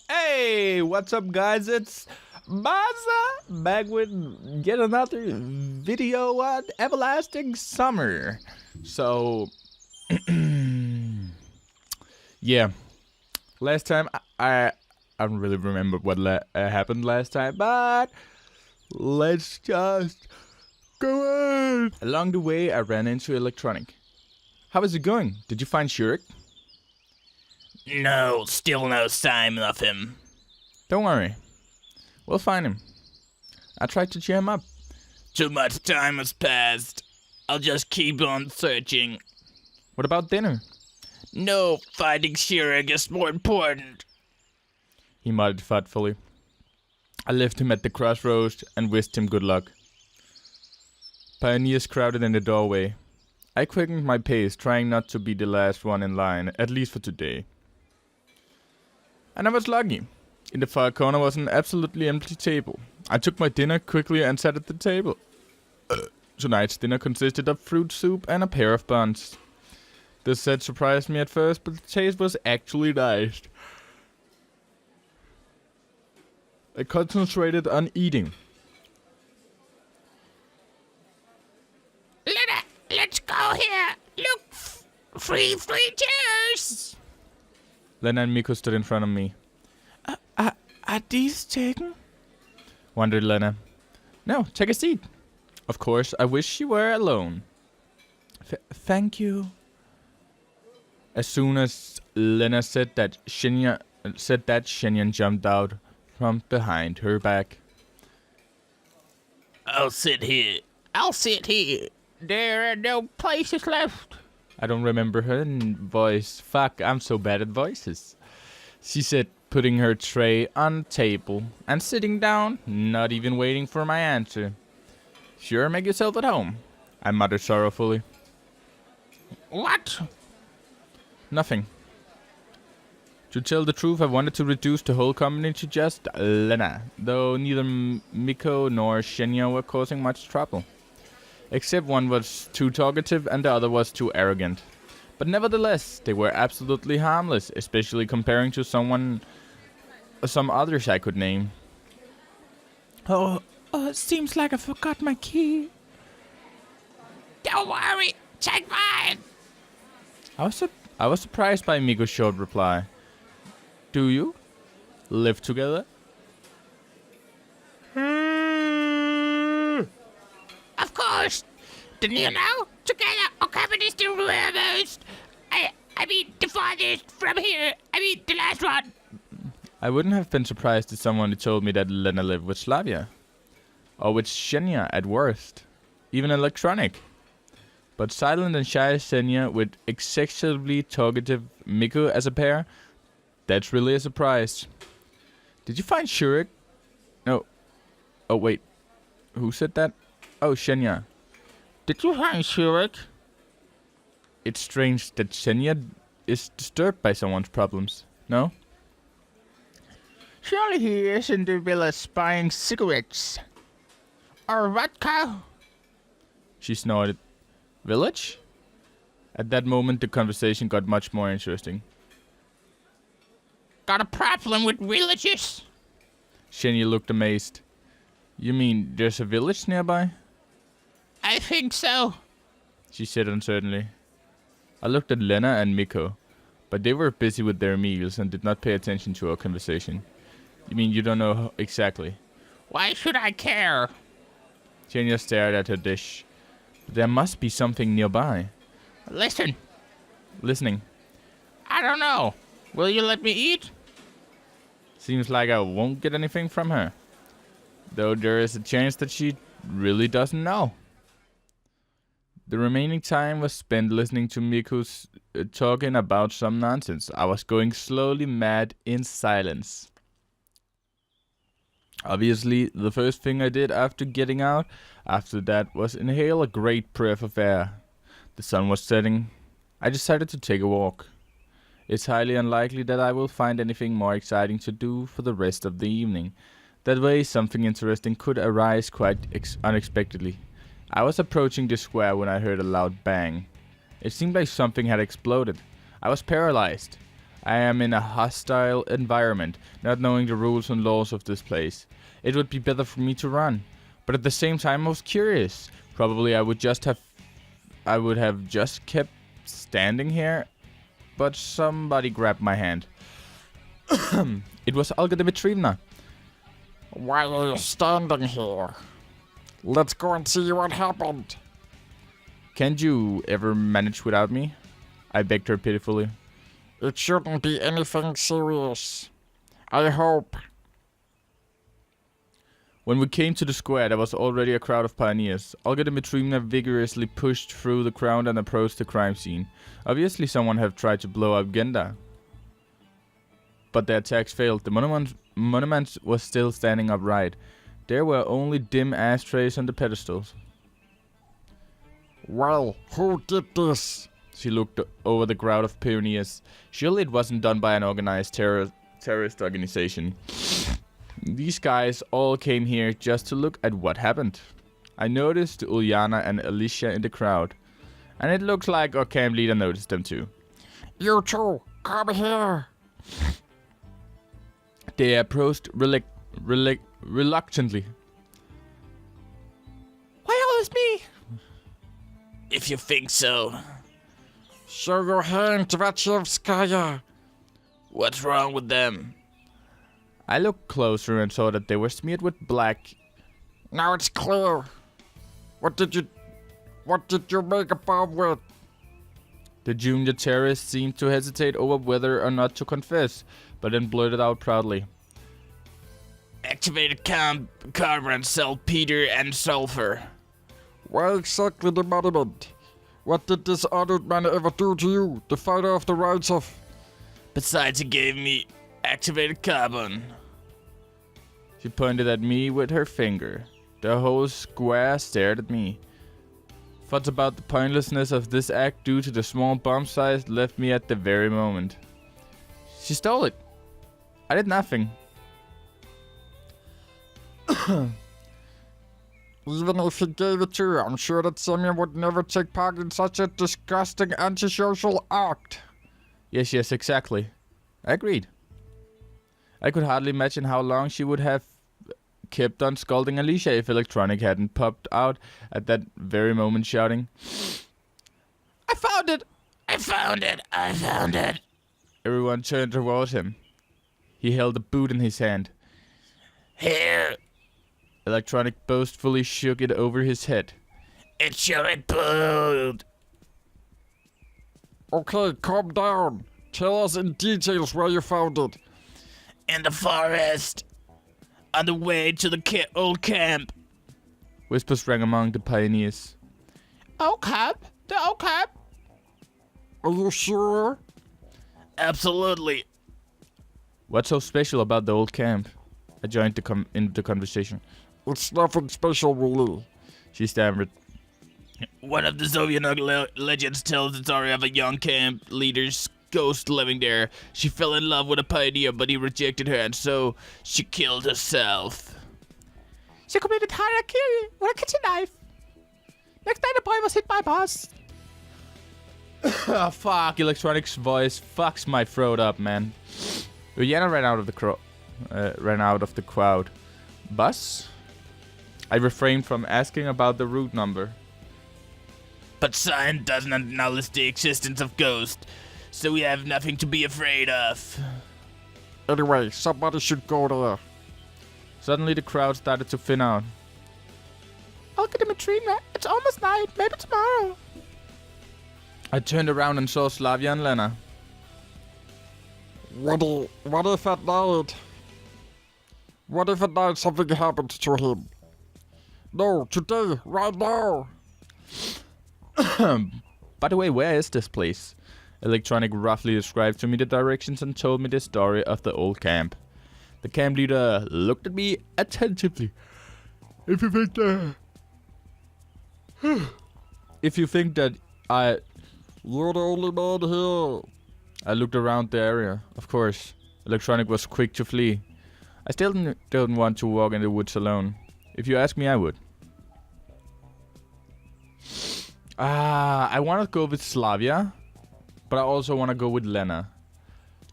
Hey, what's up, guys? It's Baza back with yet another video on Everlasting Summer. So, yeah, last time I don't really remember what happened last time, but let's just go on. Along the way, I ran into Electronic. How is it going? Did you find Shurik? No, still no sign of him. Don't worry. We'll find him. I tried to cheer him up. Too much time has passed. I'll just keep on searching. What about dinner? No, finding Shurik is more important. He muttered thoughtfully. I left him at the crossroads and wished him good luck. Pioneers crowded in the doorway. I quickened my pace, trying not to be the last one in line, at least for today. And I was lucky. In the far corner was an absolutely empty table. I took my dinner quickly and sat at the table. Tonight's dinner consisted of fruit soup and a pair of buns. This set surprised me at first, but the taste was actually nice. I concentrated on eating. Let's go here. Look, free chairs. Lena and Miko stood in front of me. Are these taken? Wondered Lena. No, take a seat. Of course, I wish you were alone. Thank you. As soon as Lena said that, Shenyan jumped out from behind her back. I'll sit here. There are no places left. I don't remember her voice. Fuck, I'm so bad at voices. She said, putting her tray on the table and sitting down, not even waiting for my answer. Sure, make yourself at home, I muttered sorrowfully. What? Nothing. To tell the truth, I wanted to reduce the whole company to just Lena, though neither Miko nor Shenya were causing much trouble. Except one was too talkative and the other was too arrogant. But nevertheless, they were absolutely harmless, especially comparing to some others I could name. Oh, it seems like I forgot my key. Don't worry, take mine. I was surprised by Miko's short reply. Do you live together? Of course. Didn't you know? Together, our company is the rarest. I mean, the farthest from here. I mean, the last one. I wouldn't have been surprised if someone had told me that Lena lived with Slavia. Or with Shenya at worst. Even Electronic. But silent and shy Shenya with excessively talkative Miko as a pair, that's really a surprise. Did you find Shurik? No. Oh, wait. Who said that? Oh, Shenya. Did you find Shurik? It's strange that Shenya is disturbed by someone's problems, no? Surely he is in the village buying cigarettes. Or vodka? She snorted. Village? At that moment, the conversation got much more interesting. Got a problem with villages? Shenya looked amazed. You mean there's a village nearby? I think so. She said uncertainly. I looked at Lena and Miko, but they were busy with their meals and did not pay attention to our conversation. You mean you don't know exactly? Why should I care? Shenya stared at her dish. There must be something nearby. Listen. Listening. I don't know. Will you let me eat? Seems like I won't get anything from her. Though there is a chance that she really doesn't know. The remaining time was spent listening to Miko's talking about some nonsense. I was going slowly mad in silence. Obviously, the first thing I did after getting out after that was inhale a great breath of air. The sun was setting. I decided to take a walk. It's highly unlikely that I will find anything more exciting to do for the rest of the evening. That way, something interesting could arise quite unexpectedly. I was approaching the square when I heard a loud bang. It seemed like something had exploded. I was paralyzed. I am in a hostile environment, not knowing the rules and laws of this place. It would be better for me to run. But at the same time, I was curious. Probably I would have just kept standing here, but somebody grabbed my hand. It was Olga Dmitrievna. Why are you standing here? Let's go and see what happened. Can't you ever manage without me? I begged her pitifully. It shouldn't be anything serious. I hope. When we came to the square, there was already a crowd of pioneers. Olga Dmitrievna vigorously pushed through the crowd and approached the crime scene. Obviously someone had tried to blow up Genda. But the attacks failed. The monument was still standing upright. There were only dim ashtrays on the pedestals. Well, who did this? She looked over the crowd of pioneers. Surely it wasn't done by an organized terrorist organization. These guys all came here just to look at what happened. I noticed Uliana and Alicia in the crowd. And it looks like our camp leader noticed them too. You two, come here. They approached reluctantly. Why always me? If you think so. Show your hand, Vachevskaya. What's wrong with them? I looked closer and saw that they were smeared with black. Now it's clear. What did you make a bomb with? The junior terrorist seemed to hesitate over whether or not to confess, but then blurted out proudly. Activated carbon, saltpeter, and sulfur. Why exactly the monument? What did this honored man ever do to you, the fighter of the rights of... Besides, he gave me activated carbon. She pointed at me with her finger. The whole square stared at me. Thoughts about the pointlessness of this act due to the small bomb size left me at the very moment. She stole it. I did nothing. Even if he gave it to you, I'm sure that Semyon would never take part in such a disgusting antisocial act. Yes, exactly. I agreed. I could hardly imagine how long she would have kept on scolding Alicia if Electronic hadn't popped out at that very moment shouting, I found it! I found it! I found it! Everyone turned towards him. He held a boot in his hand. Here! Electronic boastfully shook it over his head. It's your boot! Okay, calm down. Tell us in details where you found it. In the forest. On the way to the old camp. Whispers rang among the pioneers. Old camp? The old camp? Are you sure? Absolutely. What's so special about the old camp? I joined into the conversation. It's nothing special, really. She stammered. One of the Soviet legends tells the story of a young camp leader's ghost living there. She fell in love with a pioneer, but he rejected her, and so she killed herself. She committed harakiri with a kitchen knife. Next night, the boy was hit by a bus. Oh, fuck. Electronic's voice fucks my throat up, man. Uliana ran out of the crowd. Bus? I refrained from asking about the route number. But science doesn't acknowledge the existence of ghosts, so we have nothing to be afraid of. Anyway, somebody should go there. Suddenly the crowd started to thin out. Olga Dmitrievna, it's almost night. Maybe tomorrow. I turned around and saw Slavia and Lena. What if at night? What if at night something happened to him? No, today, right now. By the way, where is this place? Electronic roughly described to me the directions and told me the story of the old camp. The camp leader looked at me attentively. If you think that You're the only man here. I looked around the area. Of course, Electronic was quick to flee. I still don't want to walk in the woods alone. If you ask me, I would. I want to go with Slavia, but I also want to go with Lena.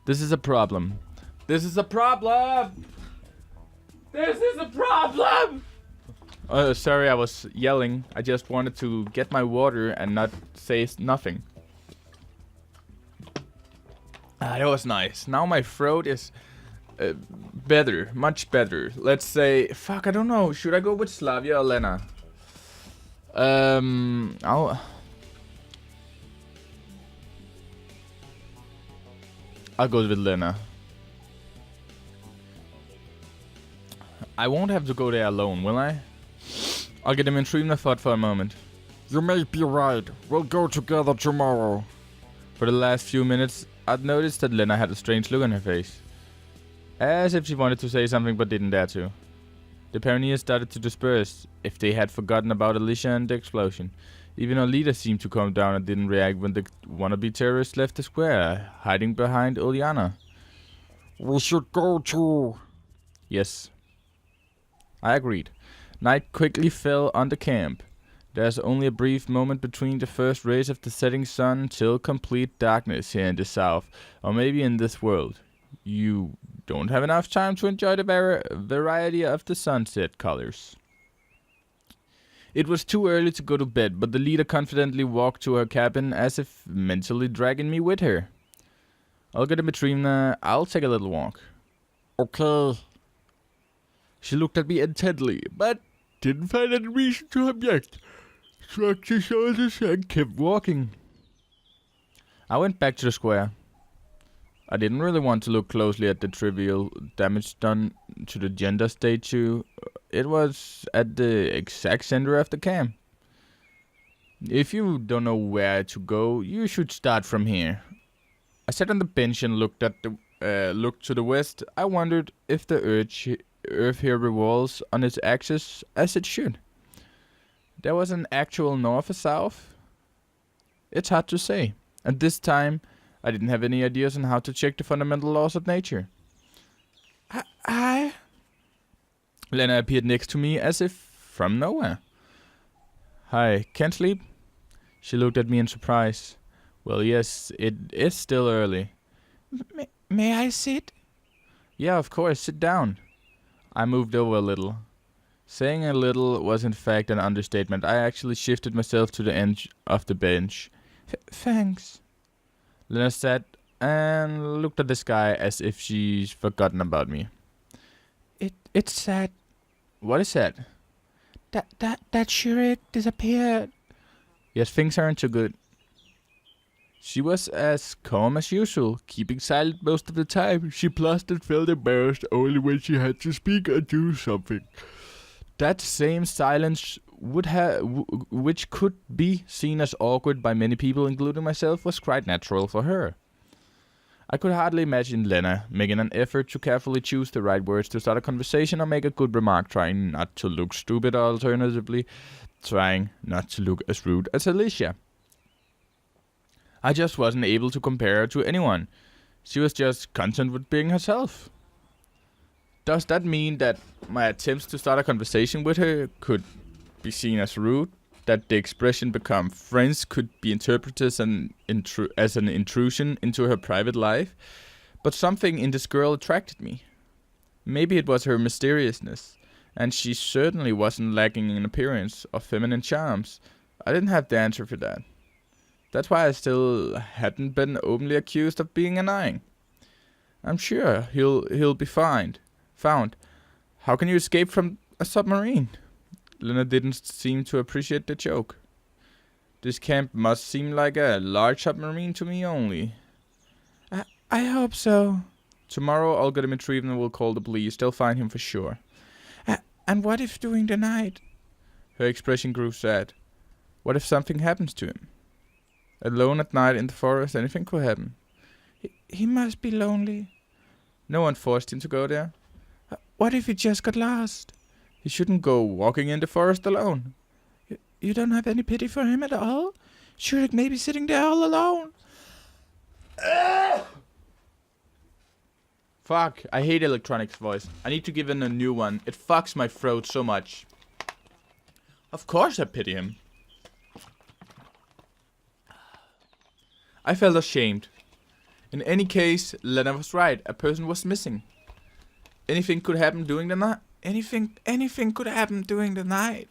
This is a problem. This is a problem! This is a problem! Sorry, I was yelling. I just wanted to get my water and not say nothing. That was nice. Now my throat is better, much better. Let's say, fuck, I don't know. Should I go with Slavia or Lena? I'll go with Lena. I won't have to go there alone, will I? I'll get him in Trivnafot for a moment. You may be right. We'll go together tomorrow. For the last few minutes, I'd noticed that Lena had a strange look on her face. As if she wanted to say something but didn't dare to. The paranoia started to disperse, if they had forgotten about Alicia and the explosion. Even our leader seemed to calm down and didn't react when the wannabe terrorists left the square, hiding behind Uliana. We should go to... Yes. I agreed. Night quickly fell on the camp. There's only a brief moment between the first rays of the setting sun till complete darkness here in the south, or maybe in this world. You don't have enough time to enjoy the variety of the sunset colors. It was too early to go to bed, but the leader confidently walked to her cabin as if mentally dragging me with her. Olga Dmitrievna, I'll take a little walk. Okay. She looked at me intently, but didn't find any reason to object. Shrugged her shoulders and kept walking. I went back to the square. I didn't really want to look closely at the trivial damage done to the gender statue. It was at the exact center of the camp. If you don't know where to go, you should start from here. I sat on the bench and looked to the west. I wondered if the Earth here revolves on its axis as it should. There was an actual north or south. It's hard to say. At this time, I didn't have any ideas on how to check the fundamental laws of nature. Lena appeared next to me as if from nowhere. Hi, can't sleep? She looked at me in surprise. Well, yes, it is still early. May I sit? Yeah, of course, sit down. I moved over a little. Saying a little was in fact an understatement. I actually shifted myself to the edge of the bench. Thanks. Lena sat and looked at the sky as if she's forgotten about me. It's sad. What is that? That Shurik disappeared. Yes, things aren't too good. She was as calm as usual, keeping silent most of the time. She blushed and felt embarrassed only when she had to speak or do something. That same silence which could be seen as awkward by many people, including myself, was quite natural for her. I could hardly imagine Lena making an effort to carefully choose the right words to start a conversation or make a good remark, trying not to look stupid or alternatively trying not to look as rude as Alicia. I just wasn't able to compare her to anyone. She was just content with being herself. Does that mean that my attempts to start a conversation with her could be seen as rude? That the expression "become friends" could be interpreted as an intrusion into her private life? But something in this girl attracted me. Maybe it was her mysteriousness, and she certainly wasn't lacking in appearance or feminine charms. I didn't have the answer for that. That's why I still hadn't been openly accused of being annoying. I'm sure he'll be found. How can you escape from a submarine? Lena didn't seem to appreciate the joke. This camp must seem like a large submarine to me only. I hope so. Tomorrow Olga Dmitrievna will call the police. They'll find him for sure. And what if during the night? Her expression grew sad. What if something happens to him? Alone at night in the forest, anything could happen. He must be lonely. No one forced him to go there. What if he just got lost? He shouldn't go walking in the forest alone. You don't have any pity for him at all? Shurik may be sitting there all alone. Fuck, I hate Electronic's voice. I need to give him a new one. It fucks my throat so much. Of course I pity him. I felt ashamed. In any case, Lena was right. A person was missing. Anything could happen during the night. Anything could happen during the night.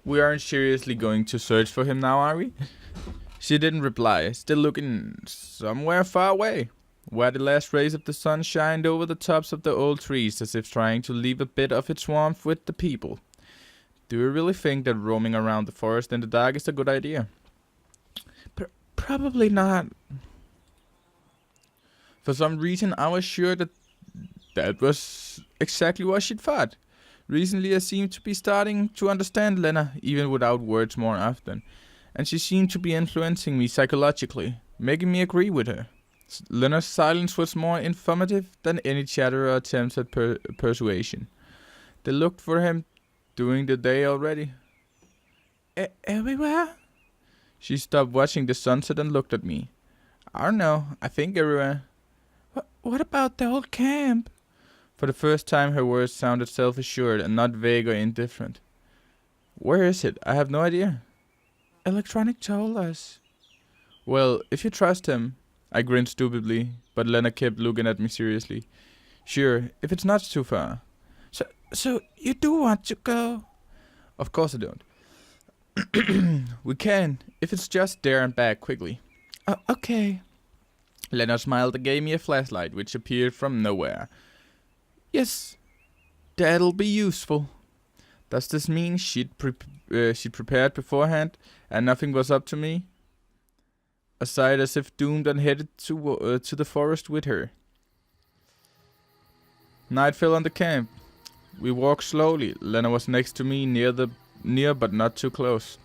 We aren't seriously going to search for him now, are we? She didn't reply, still looking somewhere far away, where the last rays of the sun shined over the tops of the old trees, as if trying to leave a bit of its warmth with the people. Do you really think that roaming around the forest in the dark is a good idea? Probably not. For some reason, I was sure that was exactly what she thought. Recently, I seemed to be starting to understand Lena, even without words more often, and she seemed to be influencing me psychologically, making me agree with her. Lena's silence was more informative than any chatter or attempts at persuasion. They looked for him during the day already. Everywhere? She stopped watching the sunset and looked at me. I don't know, I think everywhere. What about the old camp? For the first time her words sounded self-assured and not vague or indifferent. Where is it? I have no idea. Electronic told us. Well, if you trust him. I grinned stupidly, but Lena kept looking at me seriously. Sure, if it's not too far. So you do want to go? Of course I don't. We can, if it's just there and back quickly. Okay. Lena smiled and gave me a flashlight, which appeared from nowhere. Yes, that'll be useful. Does this mean she'd prepared beforehand, and nothing was up to me? Aside as if doomed and headed to the forest with her. Night fell on the camp. We walked slowly. Lena was next to me, near but not too close.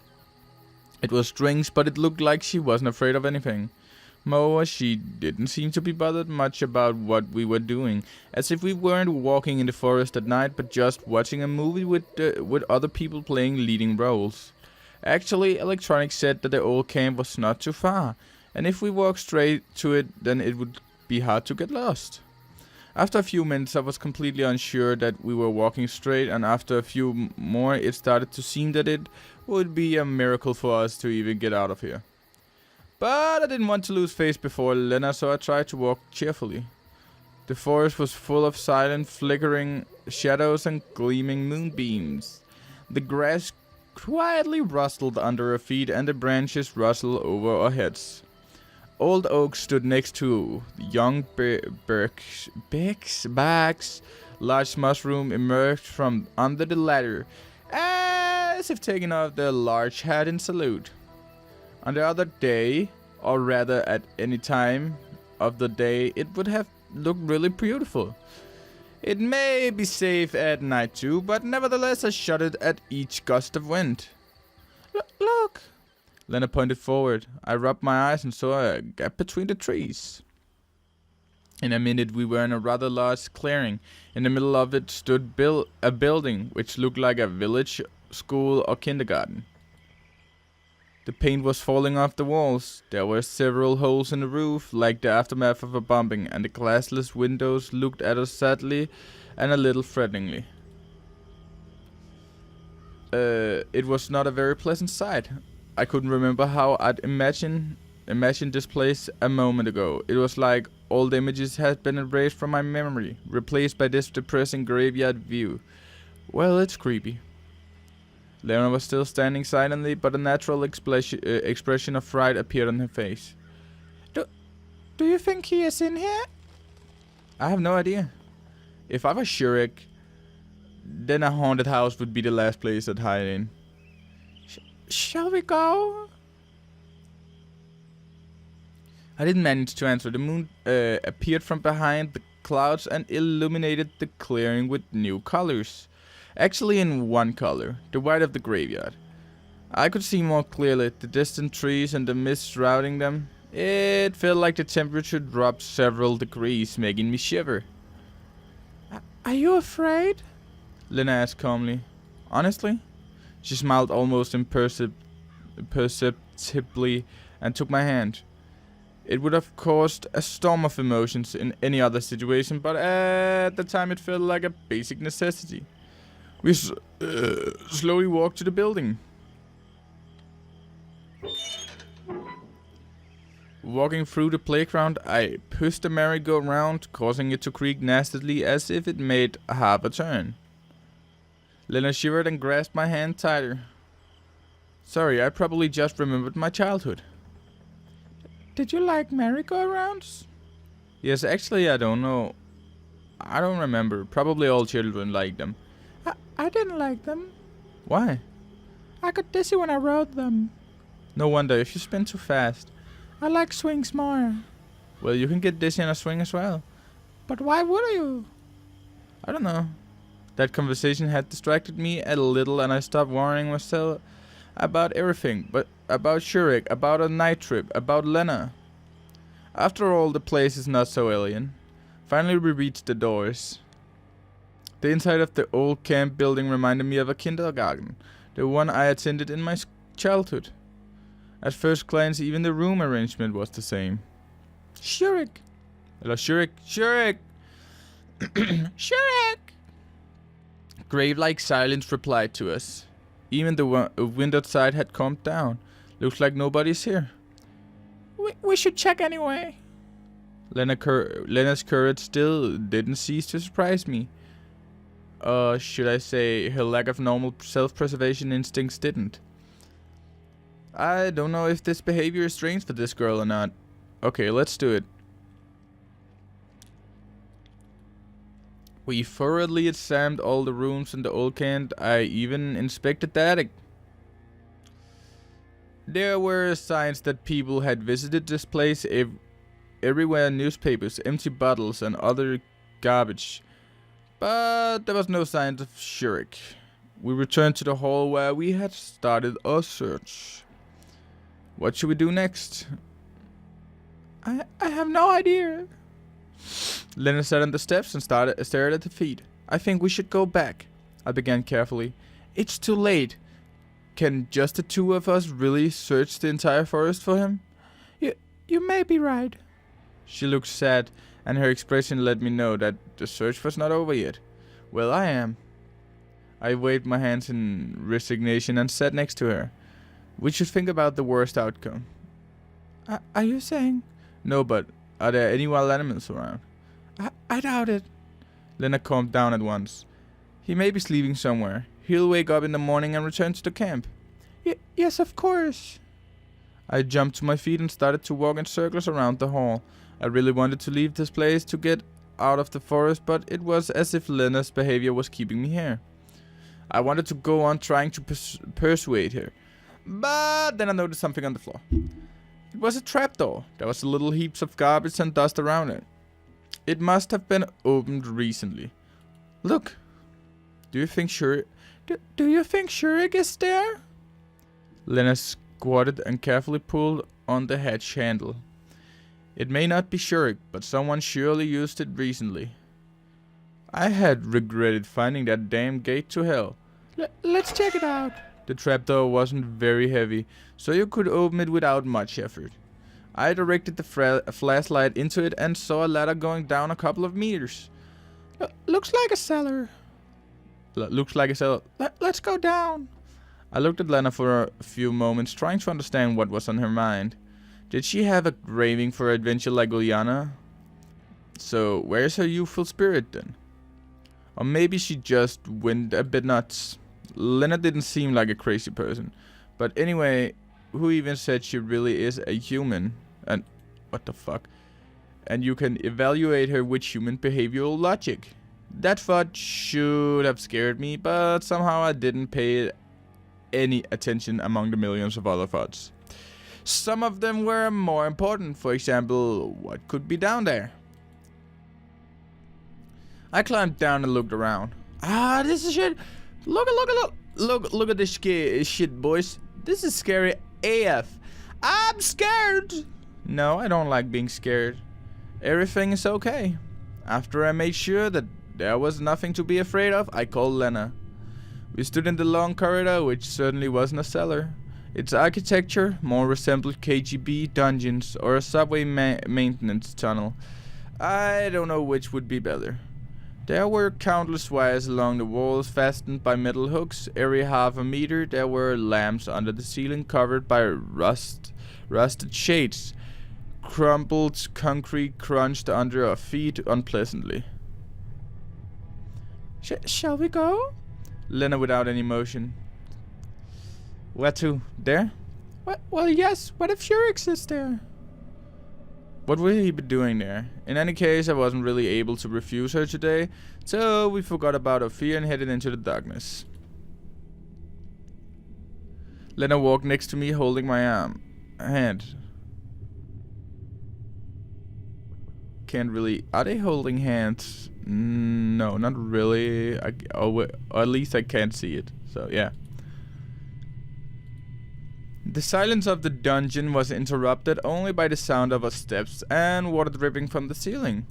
It was strange, but it looked like she wasn't afraid of anything. Moreover, she didn't seem to be bothered much about what we were doing, as if we weren't walking in the forest at night, but just watching a movie with other people playing leading roles. Actually, Electronic said that the old camp was not too far, and if we walked straight to it, then it would be hard to get lost. After a few minutes, I was completely unsure that we were walking straight, and after a few more, it started to seem that it would be a miracle for us to even get out of here. But I didn't want to lose face before Lena, so I tried to walk cheerfully. The forest was full of silent, flickering shadows and gleaming moonbeams. The grass quietly rustled under our feet, and the branches rustled over our heads. Old oaks stood next to young backs. Large mushroom emerged from under the ladder, as if taking off their large hat in salute. On the other day, or rather at any time of the day, it would have looked really beautiful. It may be safe at night too, but nevertheless I shuddered at each gust of wind. Look! Lena pointed forward. I rubbed my eyes and saw a gap between the trees. In a minute we were in a rather large clearing. In the middle of it stood a building which looked like a village, school or kindergarten. The paint was falling off the walls. There were several holes in the roof, like the aftermath of a bombing, and the glassless windows looked at us sadly and a little threateningly. It was not a very pleasant sight. I couldn't remember how I'd imagined this place a moment ago. It was like old images had been erased from my memory, replaced by this depressing graveyard view. Well, it's creepy. Lena was still standing silently, but a natural expression of fright appeared on her face. Do you think he is in here? I have no idea. If I was Shrek, then a haunted house would be the last place I'd hide in. Shall we go? I didn't manage to answer. The moon appeared from behind the clouds and illuminated the clearing with new colors. Actually in one color, the white of the graveyard. I could see more clearly the distant trees and the mist shrouding them. It felt like the temperature dropped several degrees, making me shiver. Are you afraid? Lena asked calmly. Honestly? She smiled almost imperceptibly and took my hand. It would have caused a storm of emotions in any other situation, but at the time it felt like a basic necessity. We slowly walked to the building. Walking through the playground, I pushed the merry-go-round, causing it to creak nastily as if it made half a turn. Lena shivered and grasped my hand tighter. Sorry, I probably just remembered my childhood. Did you like merry-go-rounds? Yes, actually I don't know. I don't remember. Probably all children like them. I didn't like them. Why? I got dizzy when I rode them. No wonder, if you spin too fast. I like swings more. Well, you can get dizzy in a swing as well. But why would you? I don't know. That conversation had distracted me a little and I stopped worrying myself about everything. But about Shurik, about a night trip, about Lena. After all, the place is not so alien. Finally we reached the doors. The inside of the old camp building reminded me of a kindergarten, the one I attended in my childhood. At first glance, even the room arrangement was the same. Shurik! Hello, Shurik! Shurik! Shurik! Grave-like silence replied to us. Even the wind outside had calmed down. Looks like nobody's here. We should check anyway. Lena's courage still didn't cease to surprise me. Should I say her lack of normal self-preservation instincts didn't. I don't know if this behavior is strange for this girl or not. Okay, let's do it. We thoroughly examined all the rooms in the old camp. I even inspected the attic. There were signs that people had visited this place. Everywhere newspapers, empty bottles and other garbage. But there was no signs of Shurik. We returned to the hall where we had started our search. What should we do next? I have no idea. Lena sat on the steps and stared at the feet. I think we should go back. I began carefully. It's too late. Can just the two of us really search the entire forest for him? You may be right. She looked sad, and her expression let me know that the search was not over yet. Well, I am. I waved my hands in resignation and sat next to her. We should think about the worst outcome. Are you saying? No, but are there any wild animals around? I doubt it. Lena calmed down at once. He may be sleeping somewhere. He'll wake up in the morning and return to the camp. Yes, of course. I jumped to my feet and started to walk in circles around the hall. I really wanted to leave this place to get out of the forest, but it was as if Lena's behavior was keeping me here. I wanted to go on trying to persuade her. But then I noticed something on the floor. It was a trapdoor. There was little heaps of garbage and dust around it. It must have been opened recently. Look. Do you think Shurik is there? Lena squatted and carefully pulled on the hatch handle. It may not be Shurik, but someone surely used it recently. I had regretted finding that damn gate to hell. Let's check it out. The trapdoor wasn't very heavy, so you could open it without much effort. I directed the flashlight into it and saw a ladder going down a couple of meters. Looks like a cellar. Let's go down. I looked at Lena for a few moments, trying to understand what was on her mind. Did she have a craving for adventure like Uliana? So, where's her youthful spirit then? Or maybe she just went a bit nuts. Lena didn't seem like a crazy person. But anyway, who even said she really is a human? And what the fuck? And you can evaluate her with human behavioral logic. That thought should have scared me, but somehow I didn't pay any attention among the millions of other thoughts. Some of them were more important. For example, what could be down there? I climbed down and looked around. This is shit. Look at this shit, boys. This is scary AF. I'm scared. No, I don't like being scared. Everything is okay. After I made sure that there was nothing to be afraid of, I called Lena. We stood in the long corridor, which certainly wasn't a cellar. Its architecture more resembled KGB dungeons or a subway maintenance tunnel. I don't know which would be better. There were countless wires along the walls fastened by metal hooks. Every half a meter there were lamps under the ceiling covered by rusted shades. crumbled concrete crunched under our feet unpleasantly. Shall we go? Lena without any emotion. Where to? There? Well, yes. What if Furix is there? What would he be doing there? In any case, I wasn't really able to refuse her today, so we forgot about our fear and headed into the darkness. Lena walked next to me, holding my hand. Can't really... Are they holding hands? No, not really. Or at least I can't see it. So, yeah. The silence of the dungeon was interrupted only by the sound of our steps and water dripping from the ceiling.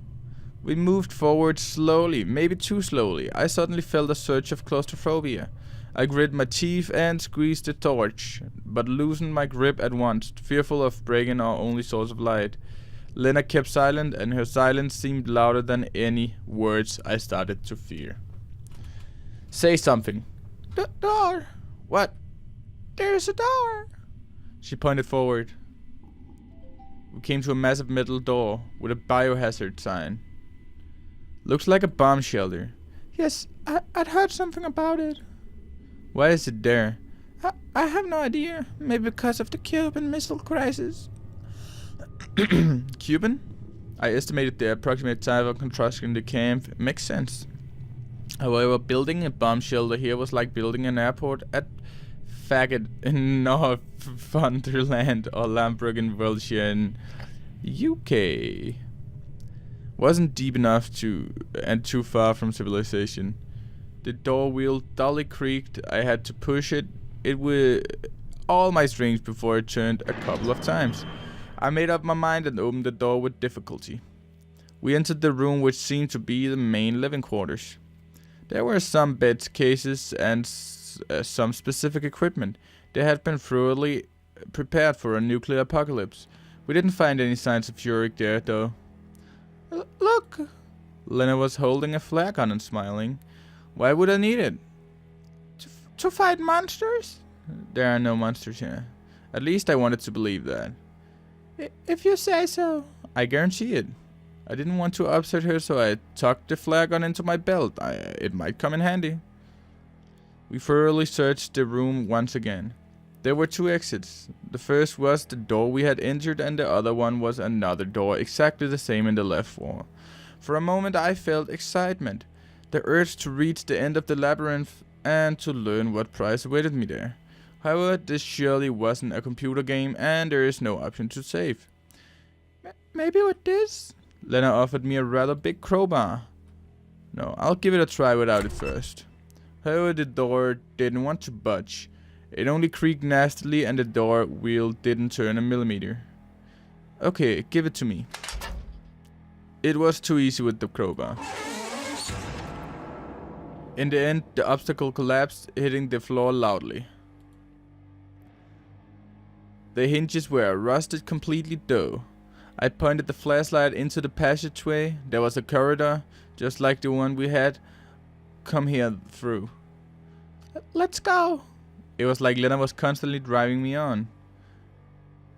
We moved forward slowly, maybe too slowly. I suddenly felt a surge of claustrophobia. I grit my teeth and squeezed the torch, but loosened my grip at once, fearful of breaking our only source of light. Lena kept silent, and her silence seemed louder than any words I started to fear. Say something. The door. What? There's a door. She pointed forward. We came to a massive metal door with a biohazard sign. Looks like a bomb shelter. Yes, I'd heard something about it. Why is it there? I have no idea. Maybe because of the Cuban Missile Crisis. Cuban? I estimated the approximate time of construction in the camp. It makes sense. However, building a bomb shelter here was like building an airport at Faggot in Northumberland or Lambrook in Wiltshire in UK. Wasn't deep enough and too far from civilization. The door wheel dully creaked. I had to push it with all my strength before it turned a couple of times. I made up my mind and opened the door with difficulty. We entered the room, which seemed to be the main living quarters. There were some beds, cases, and some specific equipment. They had been thoroughly prepared for a nuclear apocalypse. We didn't find any signs of Furix there, though. Look! Lena was holding a flare gun and smiling. Why would I need it? To fight monsters? There are no monsters here. At least I wanted to believe that. If you say so. I guarantee it. I didn't want to upset her, so I tucked the flare gun into my belt. It might come in handy. We thoroughly searched the room once again. There were two exits. The first was the door we had entered, and the other one was another door, exactly the same in the left wall. For a moment I felt excitement, the urge to reach the end of the labyrinth and to learn what prize awaited me there. However, this surely wasn't a computer game, and there is no option to save. Maybe with this? Lena offered me a rather big crowbar. No, I'll give it a try without it first. However, the door didn't want to budge. It only creaked nastily, and the door wheel didn't turn a millimeter. Okay, give it to me. It was too easy with the crowbar. In the end, the obstacle collapsed, hitting the floor loudly. The hinges were rusted completely though. I pointed the flashlight into the passageway. There was a corridor, just like the one we had come here through. Let's go. It was like Lena was constantly driving me on.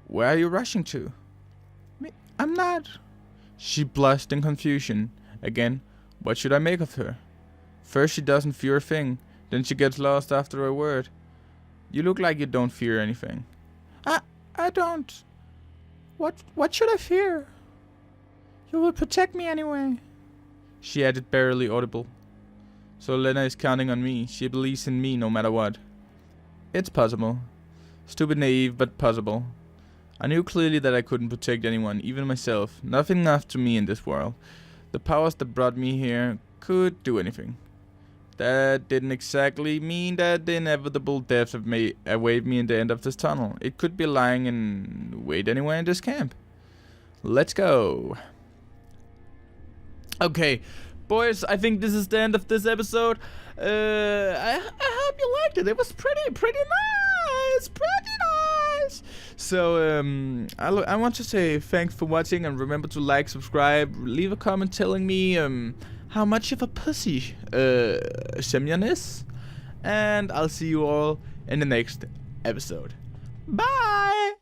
Where are you rushing to? I'm not. She blushed in confusion. Again, what should I make of her? First she doesn't fear a thing, then she gets lost after a word. You look like you don't fear anything. I don't. What should I fear? You will protect me anyway. She added, barely audible. So Lena is counting on me. She believes in me no matter what. It's possible. Stupid, naive, but possible. I knew clearly that I couldn't protect anyone, even myself. Nothing enough to me in this world. The powers that brought me here could do anything. That didn't exactly mean that the inevitable death may await me in the end of this tunnel. It could be lying in wait anywhere in this camp. Let's go. Okay, boys, I think this is the end of this episode. I hope you liked it. It was pretty nice. So I want to say thanks for watching, and remember to like, subscribe, leave a comment telling me how much of a pussy Semyon is, and I'll see you all in the next episode. Bye.